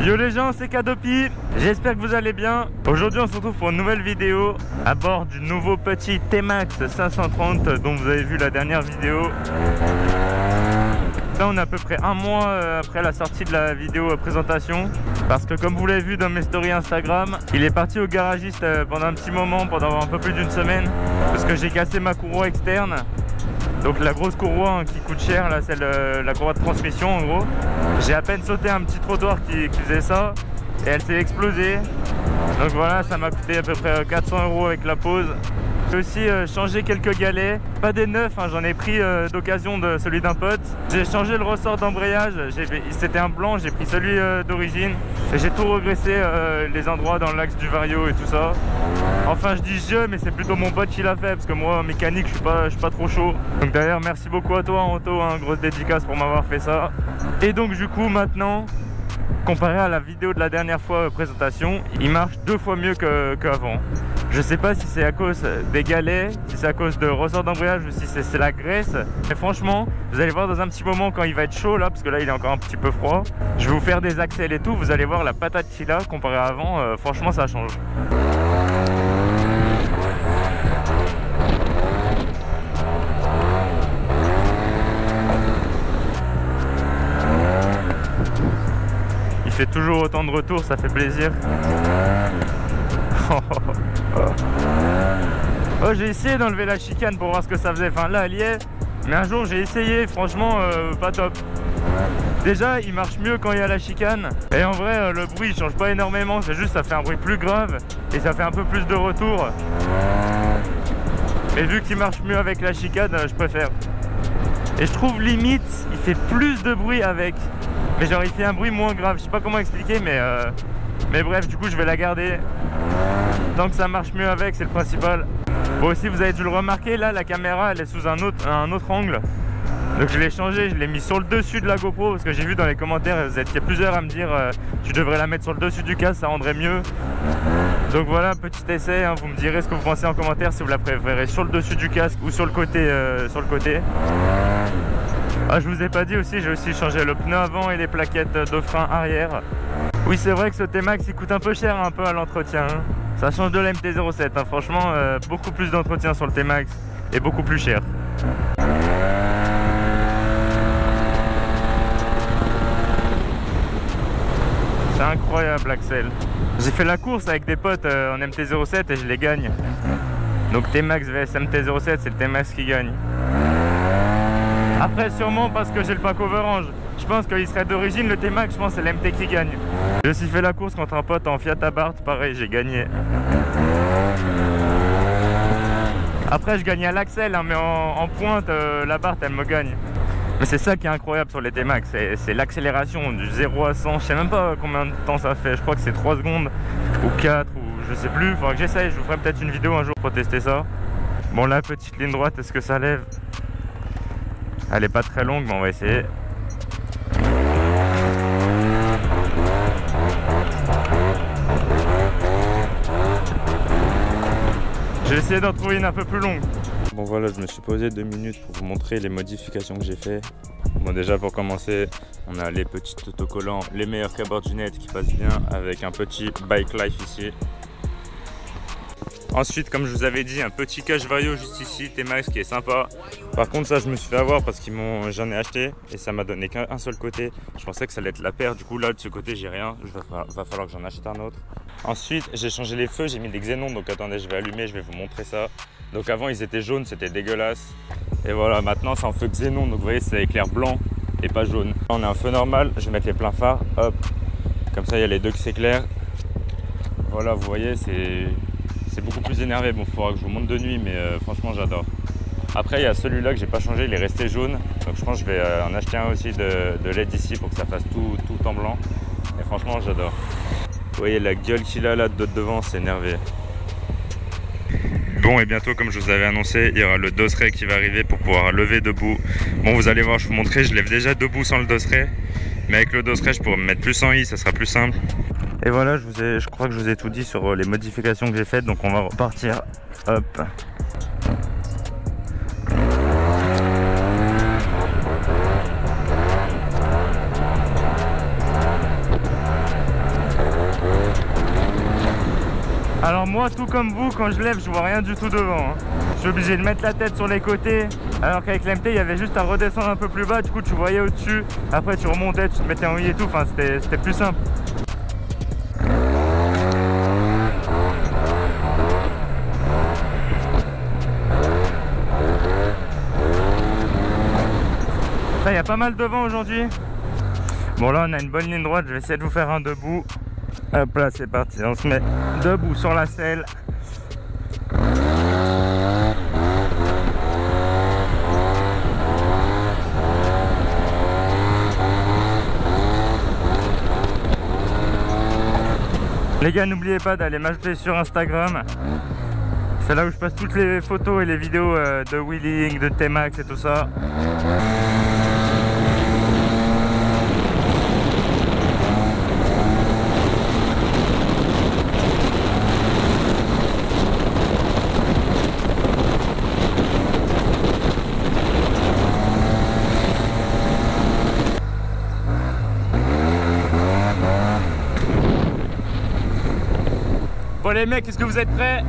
Yo les gens, c'est Kadopi, j'espère que vous allez bien. Aujourd'hui on se retrouve pour une nouvelle vidéo à bord du nouveau petit T-Max 530 dont vous avez vu la dernière vidéo. Là on est à peu près un mois après la sortie de la vidéo présentation. Parce que comme vous l'avez vu dans mes stories Instagram, il est parti au garagiste pendant un petit moment, pendant un peu plus d'une semaine. Parce que j'ai cassé ma courroie externe. Donc la grosse courroie qui coûte cher, là, c'est la courroie de transmission en gros. J'ai à peine sauté un petit trottoir qui faisait ça et elle s'est explosée. Donc voilà, ça m'a coûté à peu près 400 € avec la pause. J'ai aussi changé quelques galets, pas des neufs, hein, j'en ai pris d'occasion de celui d'un pote. J'ai changé le ressort d'embrayage, c'était un blanc, j'ai pris celui d'origine. Et j'ai tout regraissé, les endroits dans l'axe du vario et tout ça. Enfin je dis je, mais c'est plutôt mon pote qui l'a fait, parce que moi en mécanique je suis pas trop chaud. Donc d'ailleurs merci beaucoup à toi Anto, hein, grosse dédicace pour m'avoir fait ça. Et donc du coup maintenant, comparé à la vidéo de la dernière fois présentation, il marche 2 fois mieux qu'avant. Je sais pas si c'est à cause des galets, si c'est à cause de ressort d'embrayage ou si c'est la graisse. Mais franchement, vous allez voir dans un petit moment quand il va être chaud là, parce que là il est encore un petit peu froid. Je vais vous faire des accels et tout, vous allez voir la patate qu'il a comparé à avant, franchement ça change. Il fait toujours autant de retours, ça fait plaisir. Oh, j'ai essayé d'enlever la chicane pour voir ce que ça faisait. Enfin là elle y est, mais un jour j'ai essayé, franchement pas top. Déjà il marche mieux quand il y a la chicane. Et en vrai le bruit il change pas énormément, c'est juste ça fait un bruit plus grave et ça fait un peu plus de retour. Mais vu qu'il marche mieux avec la chicane, je préfère. Et je trouve limite il fait plus de bruit avec. Mais genre il fait un bruit moins grave, je sais pas comment expliquer, mais bref, du coup je vais la garder. Tant que ça marche mieux avec, c'est le principal. Bon aussi vous avez dû le remarquer, là la caméra elle est sous un autre angle. Donc je l'ai changé, je l'ai mis sur le dessus de la GoPro. Parce que j'ai vu dans les commentaires, vous étiez plusieurs à me dire tu devrais la mettre sur le dessus du casque, ça rendrait mieux. Donc voilà, petit essai, hein, vous me direz ce que vous pensez en commentaire, si vous la préférez sur le dessus du casque ou sur le côté. Ah, je vous ai pas dit aussi, j'ai aussi changé le pneu avant et les plaquettes de frein arrière. Oui c'est vrai que ce T-Max il coûte un peu cher un peu à l'entretien, hein. Ça change de la MT-07, hein. Franchement beaucoup plus d'entretien sur le T-Max et beaucoup plus cher. C'est incroyable Axel. J'ai fait la course avec des potes en MT-07 et je les gagne. Donc T-Max vs MT-07, c'est le T-Max qui gagne. Après sûrement parce que j'ai le pack Overange. Je pense qu'il serait d'origine le T-Max, je pense que c'est l'MT qui gagne. J'ai aussi fait la course contre un pote en Fiat Abarth, pareil j'ai gagné. Après je gagne à l'Axel, hein, mais en pointe l'Abarth elle me gagne. Mais c'est ça qui est incroyable sur les T-Max, c'est l'accélération du 0 à 100. Je sais même pas combien de temps ça fait, je crois que c'est 3 secondes ou 4 ou je sais plus. Faudra que j'essaye, je vous ferai peut-être une vidéo un jour pour tester ça. Bon là petite ligne droite, est-ce que ça lève? Elle est pas très longue mais on va essayer. J'ai essayé d'en trouver une un peu plus longue. Bon voilà, je me suis posé 2 minutes pour vous montrer les modifications que j'ai fait. Bon déjà pour commencer, on a les petits autocollants, les meilleurs qu'Aborginette qui passent bien avec un petit Bike Life ici. Ensuite, comme je vous avais dit, un petit cache vario juste ici, T-Max qui est sympa. Par contre ça je me suis fait avoir parce que j'en ai acheté et ça m'a donné qu'un seul côté. Je pensais que ça allait être la paire, du coup là de ce côté j'ai rien, va falloir que j'en achète un autre. Ensuite j'ai changé les feux, j'ai mis des xénons, donc attendez je vais allumer, je vais vous montrer ça. Donc avant ils étaient jaunes, c'était dégueulasse. Et voilà, maintenant c'est un feu xénon, donc vous voyez ça éclaire blanc et pas jaune. On a un feu normal, je vais mettre les pleins phares, hop, comme ça il y a les deux qui s'éclairent. Voilà, vous voyez c'est beaucoup plus énervé. Bon, il faudra que je vous montre de nuit, mais franchement j'adore. Après il y a celui-là que j'ai pas changé, il est resté jaune. Donc je pense que je vais en acheter un aussi de LED ici pour que ça fasse tout en blanc. Et franchement j'adore. Vous voyez la gueule qu'il a là de devant, c'est énervé. Bon et bientôt comme je vous avais annoncé, il y aura le dosseret qui va arriver pour pouvoir lever debout. Bon vous allez voir, je vous montrerai, je lève déjà debout sans le dosseret. Mais avec le dosseret je pourrais me mettre plus en I, ça sera plus simple. Et voilà, je crois que je vous ai tout dit sur les modifications que j'ai faites, donc on va repartir. Hop. Alors moi, tout comme vous, quand je lève, je vois rien du tout devant, hein. Je suis obligé de mettre la tête sur les côtés, alors qu'avec l'MT, il y avait juste à redescendre un peu plus bas, du coup tu voyais au-dessus, après tu remontais, tu te mettais en I et tout, enfin c'était plus simple. Il y a pas mal de vent aujourd'hui. Bon là on a une bonne ligne droite, je vais essayer de vous faire un debout. Hop là c'est parti, on se met debout sur la selle. Les gars, n'oubliez pas d'aller m'ajouter sur Instagram. C'est là où je passe toutes les photos et les vidéos de wheeling, de T-Max et tout ça. Bon les mecs, est-ce que vous êtes prêts?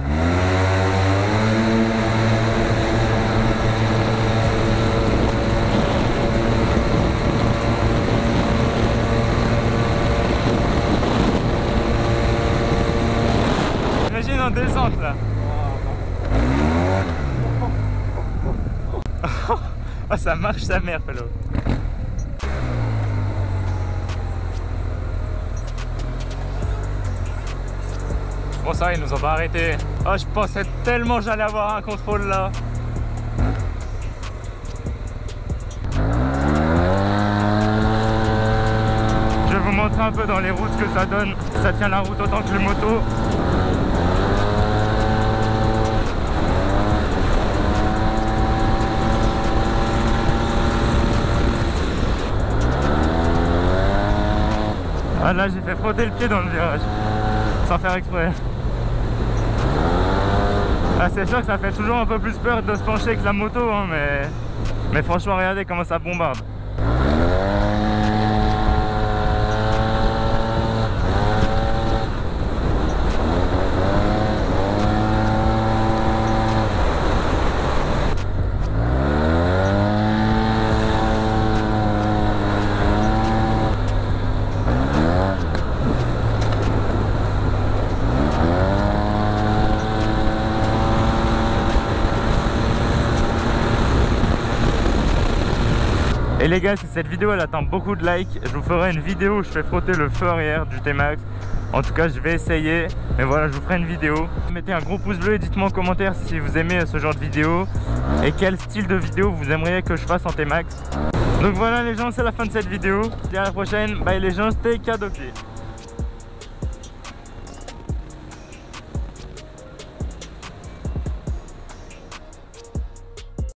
Imagine en descente là. Oh, ça marche sa mère, Pélo. Bon ça, ils nous ont pas arrêté. Oh, je pensais tellement j'allais avoir un contrôle là. Je vais vous montrer un peu dans les routes ce que ça donne. Ça tient la route autant que les motos. Ah là j'ai fait frotter le pied dans le virage. Sans faire exprès. Ah, c'est sûr que ça fait toujours un peu plus peur de se pencher que la moto, hein, mais franchement regardez comment ça bombarde. Et les gars, si cette vidéo elle atteint beaucoup de likes, je vous ferai une vidéo où je fais frotter le feu arrière du T-Max. En tout cas je vais essayer, mais voilà, je vous ferai une vidéo. Mettez un gros pouce bleu et dites-moi en commentaire si vous aimez ce genre de vidéo et quel style de vidéo vous aimeriez que je fasse en T-Max. Donc voilà les gens, c'est la fin de cette vidéo. Je vous dis à la prochaine, bye les gens, c'était Kadopi.